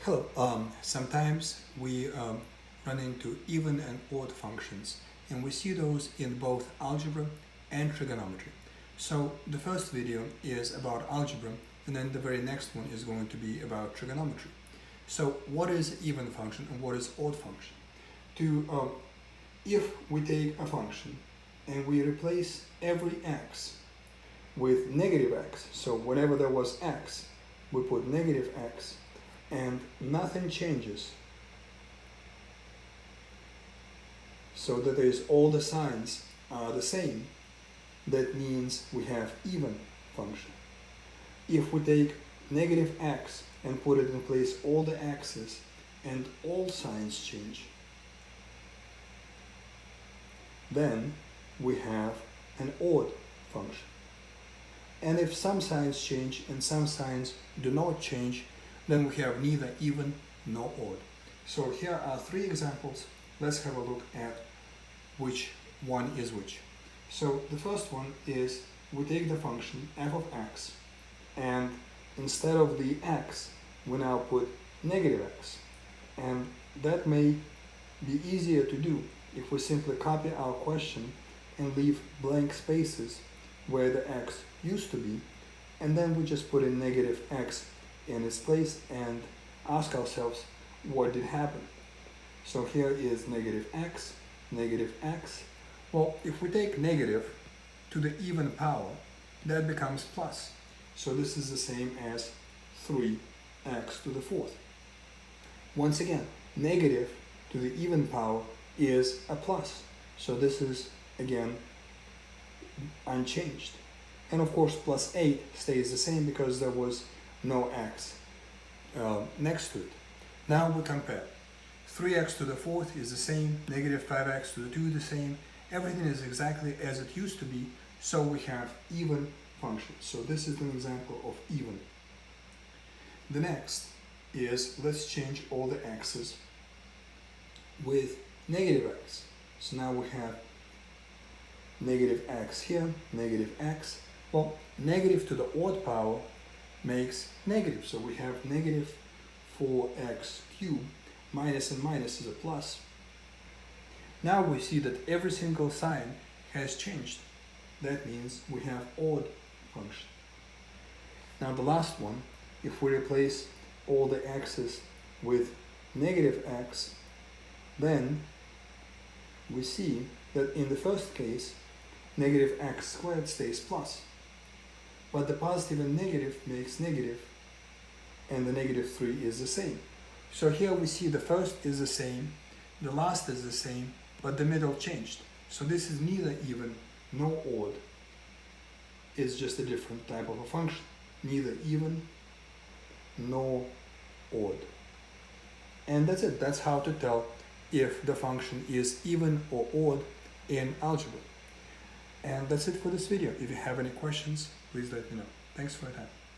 Hello. Sometimes we run into even and odd functions, and we see those in both algebra and trigonometry. So the first video is about algebra, and then the very next one is going to be about trigonometry. So what is even function and what is odd function? If we take a function and we replace every x with negative x, so whenever there was x, we put negative x, and nothing changes, so that is all the signs are the same, that means we have even function. If we take negative x and put it in place all the x's and all signs change, then we have an odd function. And if some signs change and some signs do not change, then we have neither even nor odd. So here are three examples. Let's have a look at which one is which. So the first one is we take the function f of x, and instead of the x, we now put negative x. And that may be easier to do if we simply copy our question and leave blank spaces where the x used to be, and then we just put in negative x in its place and ask ourselves what did happen. So here is negative x, negative x. Well, if we take negative to the even power, that becomes plus. So this is the same as 3x to the fourth. Once again, negative to the even power is a plus. So this is, again, unchanged. And of course, plus 8 stays the same because there was no x next to it. Now we compare. 3x to the fourth is the same, negative 5x to the 2 the same. Everything is exactly as it used to be, so we have even functions. So this is an example of even. The next is, let's change all the x's with negative x. So now we have negative x here, negative x. Well, negative to the odd power makes negative, so we have negative 4x cubed. Minus and minus is a plus. Now we see that every single sign has changed. That means we have odd function. Now the last one, if we replace all the x's with negative x, then we see that in the first case, negative x squared stays plus. But the positive and negative makes negative, and the negative 3 is the same. So here we see the first is the same, the last is the same, but the middle changed. So this is neither even nor odd. It's just a different type of a function. Neither even nor odd. And that's it. That's how to tell if the function is even or odd in algebra. And that's it for this video. If you have any questions, please let me know. Thanks for your time.